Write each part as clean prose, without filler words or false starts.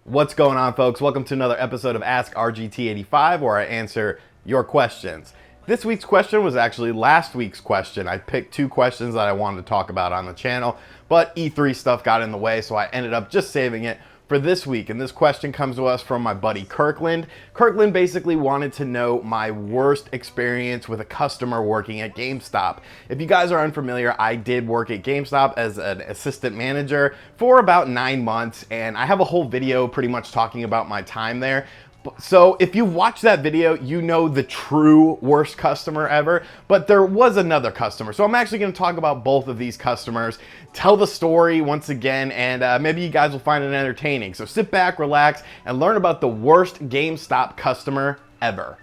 What's going on, folks? Welcome to another episode of Ask RGT 85, where I answer your questions. This week's question was actually last week's question. I picked two questions that I wanted to talk about on the channel, but E3 stuff got in the way, so I ended up just saving it for this week. And this question comes to us from my buddy Kirkland. Kirkland basically wanted to know my worst experience with a customer working at GameStop. If you guys are unfamiliar, I did work at GameStop as an assistant manager for about 9 months, and I have a whole video pretty much talking about my time there. So if you watch that video, you know the true worst customer ever, but there was another customer. So I'm actually going to talk about both of these customers, tell the story once again, and maybe you guys will find it entertaining. So sit back, relax, and learn about the worst GameStop customer ever.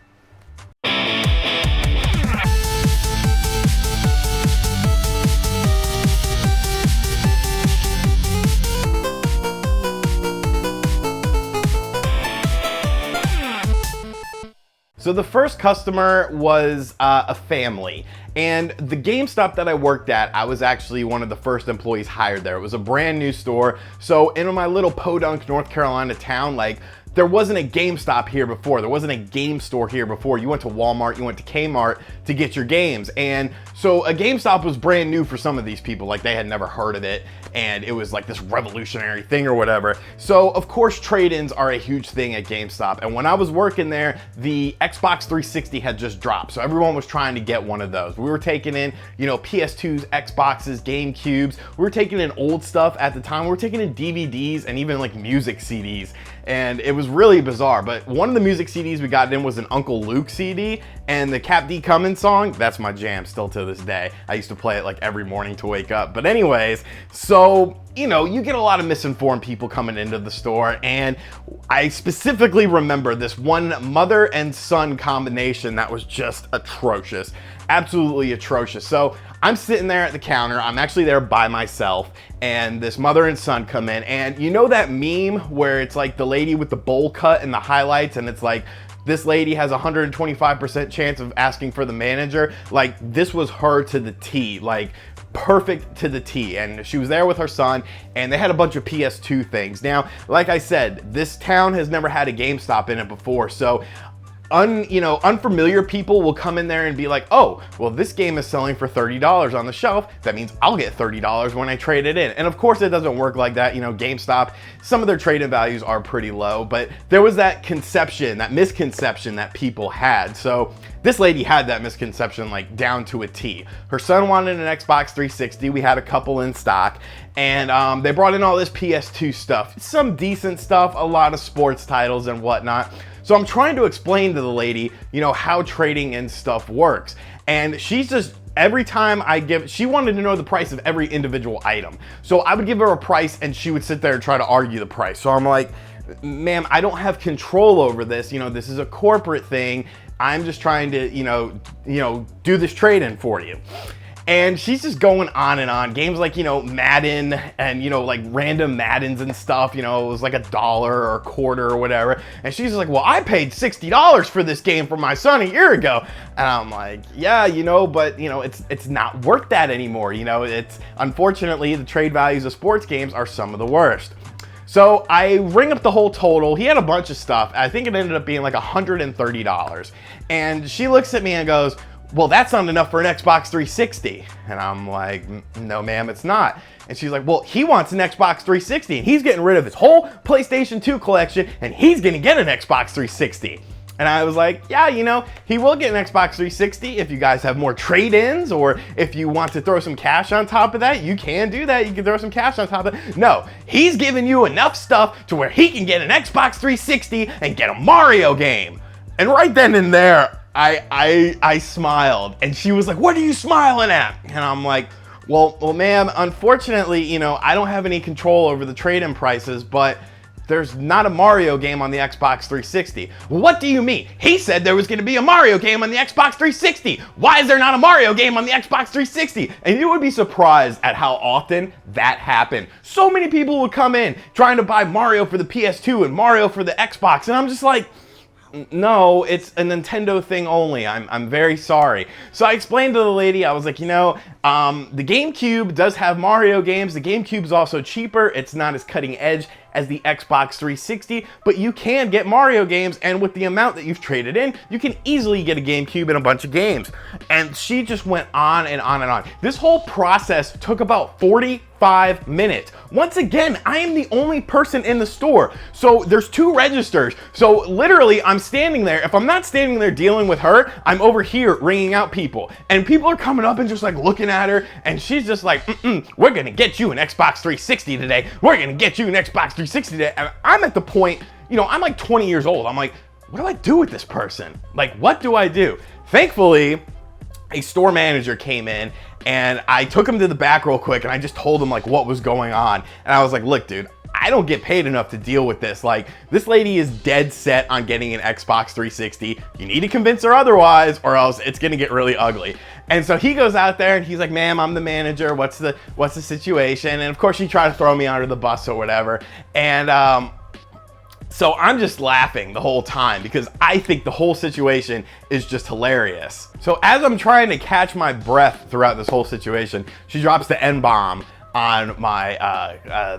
So the first customer was a family, and the GameStop that I worked at, I was actually one of the first employees hired there. It was a brand new store. So in my little Podunk, North Carolina town, like, there wasn't a GameStop here before. There wasn't a game store here before. You went to Walmart, you went to Kmart to get your games. And so a GameStop was brand new for some of these people. Like, they had never heard of it, and it was like this revolutionary thing or whatever. So of course trade-ins are a huge thing at GameStop. And when I was working there, the Xbox 360 had just dropped. So everyone was trying to get one of those. We were taking in, PS2s, Xboxes, GameCubes. We were taking in old stuff at the time. We were taking in DVDs and even like music CDs. And it was really bizarre, but one of the music CDs we got in was an Uncle Luke CD, and the Cap D Cummins song, that's my jam still to this day. I used to play it like every morning to wake up. But anyways, so, you get a lot of misinformed people coming into the store, and I specifically remember this one mother and son combination that was just atrocious. Absolutely atrocious. So I'm sitting there at the counter, I'm actually there by myself, and this mother and son come in, and you know that meme where it's like the lady with the bowl cut and the highlights, and it's like, this lady has a 125% chance of asking for the manager? Like, this was her to the T, like perfect to the T. And she was there with her son, and they had a bunch of PS2 things. Now, like I said, this town has never had a GameStop in it before, so unfamiliar people will come in there and be like, oh, well, this game is selling for $30 on the shelf. That means I'll get $30 when I trade it in. And of course it doesn't work like that. GameStop, some of their trade-in values are pretty low, but there was that misconception that people had. So this lady had that misconception like down to a T. Her son wanted an Xbox 360. We had a couple in stock, and they brought in all this PS2 stuff, some decent stuff, a lot of sports titles and whatnot. So I'm trying to explain to the lady, how trading and stuff works. And she's just, every time she wanted to know the price of every individual item. So I would give her a price, and she would sit there and try to argue the price. So I'm like, ma'am, I don't have control over this. This is a corporate thing. I'm just trying to, do this trade-in for you. And she's just going on and on. Games like, Madden and, like random Maddens and stuff, it was like $1 or a quarter or whatever. And she's like, well, I paid $60 for this game for my son a year ago. And I'm like, yeah, but, it's not worth that anymore. It's, unfortunately, the trade values of sports games are some of the worst. So I ring up the whole total. He had a bunch of stuff. I think it ended up being like $130. And she looks at me and goes, well, that's not enough for an Xbox 360. And I'm like, no, ma'am, it's not. And she's like, well, he wants an Xbox 360, and he's getting rid of his whole PlayStation 2 collection, and he's gonna get an Xbox 360. And I was like, yeah, he will get an Xbox 360 if you guys have more trade-ins, or if you want to throw some cash on top of that, you can do that. You can throw some cash on top of it. No, he's giving you enough stuff to where he can get an Xbox 360 and get a Mario game. And right then and there, I smiled, and she was like, what are you smiling at? And I'm like, well, ma'am, unfortunately, I don't have any control over the trade-in prices, but there's not a Mario game on the Xbox 360. What do you mean? He said there was gonna be a Mario game on the Xbox 360. Why is there not a Mario game on the Xbox 360? And you would be surprised at how often that happened. So many people would come in trying to buy Mario for the PS2 and Mario for the Xbox, and I'm just like, no, it's a Nintendo thing only. I'm very sorry. So I explained to the lady, I was like, the GameCube does have Mario games. The GameCube's also cheaper. It's not as cutting edge as the Xbox 360, but you can get Mario games, and with the amount that you've traded in, you can easily get a GameCube and a bunch of games. And she just went on and on and on. This whole process took about 45 minutes. Once again, I am the only person in the store. So there's 2 registers. So literally I'm standing there. If I'm not standing there dealing with her, I'm over here ringing out people. And people are coming up and just like looking at her. And she's just like, we're gonna get you an Xbox 360 today. We're gonna get you an Xbox 360 today. And I'm at the point, you know, I'm like 20 years old. I'm like, what do I do with this person? Like, what do I do? Thankfully, a store manager came in and I took him to the back real quick and I just told him like what was going on. And I was like, look, dude, I don't get paid enough to deal with this. Like, this lady is dead set on getting an Xbox 360. You need to convince her otherwise or else it's gonna get really ugly. And so he goes out there and he's like, ma'am, I'm the manager. What's the situation? And of course she tried to throw me under the bus or whatever. And so I'm just laughing the whole time because I think the whole situation is just hilarious. So as I'm trying to catch my breath throughout this whole situation, she drops the N-bomb on my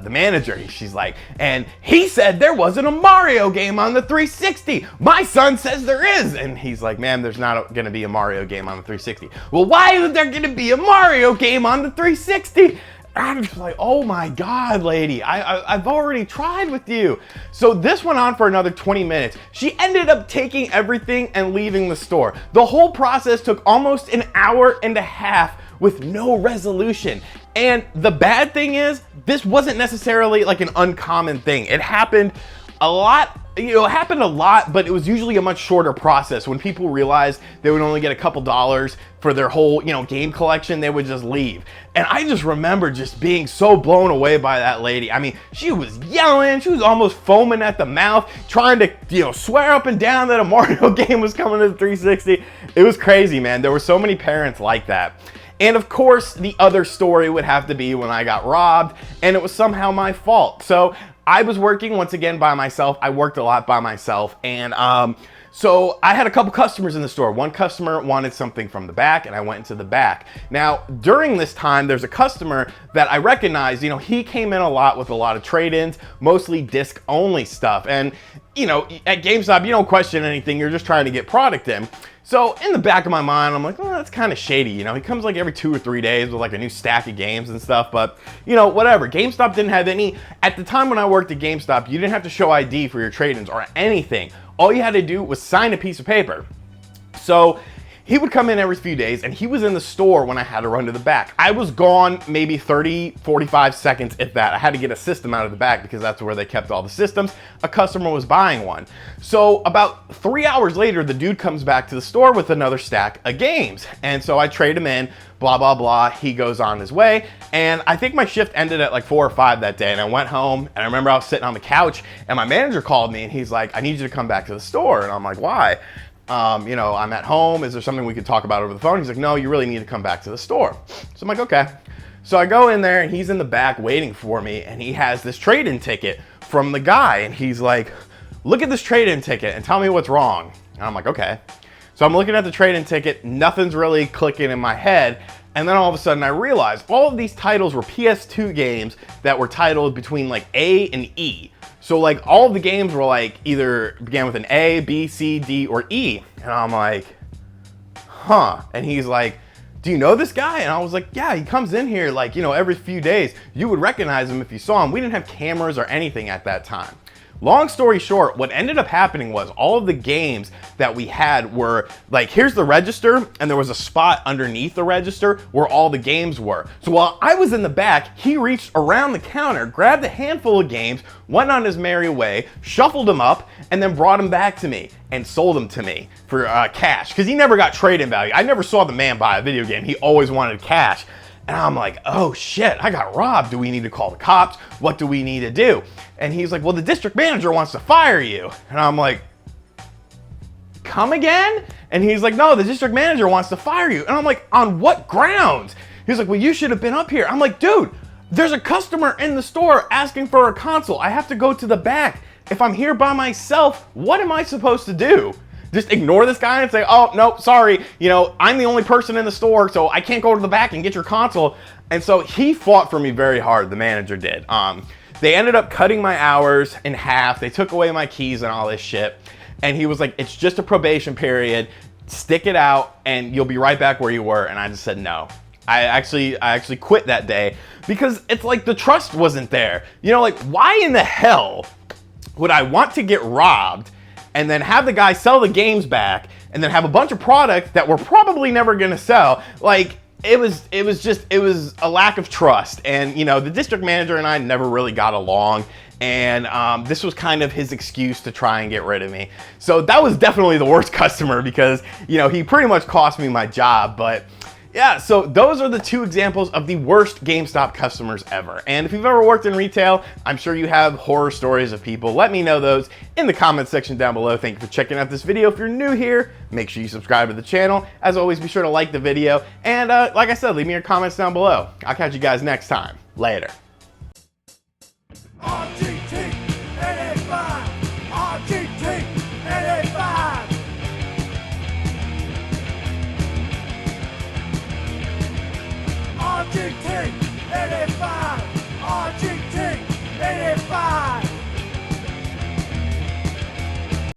the manager. She's like, and he said there wasn't a Mario game on the 360. My son says there is. And he's like, ma'am, there's not gonna be a Mario game on the 360. Well, why isn't there gonna be a Mario game on the 360? I'm just like, oh my God, lady, I've already tried with you. So this went on for another 20 minutes. She ended up taking everything and leaving the store. The whole process took almost an hour and a half with no resolution. And the bad thing is, this wasn't necessarily like an uncommon thing. It happened a lot. You know, it happened a lot, but it was usually a much shorter process. When people realized they would only get a couple dollars for their whole, you know, game collection, they would just leave. And I just remember just being so blown away by that lady. I mean, she was yelling, she was almost foaming at the mouth, trying to, you know, swear up and down that a Mario game was coming to the 360. It was crazy, man. There were so many parents like that. And of course, the other story would have to be when I got robbed and it was somehow my fault. So I was working once again by myself. I worked a lot by myself. And so I had a couple customers in the store. One customer wanted something from the back and I went into the back. Now, during this time, there's a customer that I recognized, you know, he came in a lot with a lot of trade-ins, mostly disc only stuff. And, you know, at GameStop, you don't question anything. You're just trying to get product in. So in the back of my mind, I'm like, oh, that's kind of shady. You know, he comes like every 2 or 3 days with like a new stack of games and stuff, but you know, whatever. GameStop didn't have any, at the time when I worked at GameStop, you didn't have to show ID for your trade-ins or anything. All you had to do was sign a piece of paper. So he would come in every few days and he was in the store when I had to run to the back. I was gone maybe 30, 45 seconds, if that. I had to get a system out of the back because that's where they kept all the systems. A customer was buying one. So about 3 hours later, the dude comes back to the store with another stack of games. And so I trade him in, blah, blah, blah. He goes on his way. And I think my shift ended at like 4 or 5 that day. And I went home and I remember I was sitting on the couch and my manager called me and he's like, I need you to come back to the store. And I'm like, why? You know, I'm at home. Is there something we could talk about over the phone? He's like, no, you really need to come back to the store. So I'm like, okay. So I go in there and he's in the back waiting for me and he has this trade-in ticket from the guy. And he's like, look at this trade-in ticket and tell me what's wrong. And I'm like, okay. So I'm looking at the trade-in ticket. Nothing's really clicking in my head. And then all of a sudden I realized all of these titles were PS2 games that were titled between like A and E. So like all of the games were like either began with an A, B, C, D, or E. And I'm like, huh. And he's like, do you know this guy? And I was like, yeah, he comes in here like, you know, every few days. You would recognize him if you saw him. We didn't have cameras or anything at that time. Long story short, what ended up happening was all of the games that we had were like, here's the register, and there was a spot underneath the register where all the games were. So while I was in the back, he reached around the counter, grabbed a handful of games, went on his merry way, shuffled them up, and then brought them back to me and sold them to me for cash. Because he never got trade-in value. I never saw the man buy a video game. He always wanted cash. And I'm like, oh shit, I got robbed. Do we need to call the cops? What do we need to do? And he's like, well, the district manager wants to fire you. And I'm like, come again? And he's like, no, the district manager wants to fire you. And I'm like, on what grounds? He's like, well, you should have been up here. I'm like, dude, there's a customer in the store asking for a console. I have to go to the back. If I'm here by myself, what am I supposed to do? Just ignore this guy and say, oh, no, sorry, you know, I'm the only person in the store, so I can't go to the back and get your console. And so he fought for me very hard, the manager did. They ended up cutting my hours in half. They took away my keys and all this shit. And he was like, it's just a probation period. Stick it out and you'll be right back where you were. And I just said no. I actually quit that day because it's like the trust wasn't there. You know, like why in the hell would I want to get robbed and then have the guy sell the games back and then have a bunch of products that we're probably never gonna sell? Like, it was a lack of trust. And you know, the district manager and I never really got along, and this was kind of his excuse to try and get rid of me. So that was definitely the worst customer because, you know, he pretty much cost me my job. But yeah, so those are the two examples of the worst GameStop customers ever. And if you've ever worked in retail, I'm sure you have horror stories of people. Let me know those in the comments section down below. Thank you for checking out this video. If you're new here, make sure you subscribe to the channel. As always, be sure to like the video. And like I said, leave me your comments down below. I'll catch you guys next time. Later. RGT 85, RGT 85. RGT 85.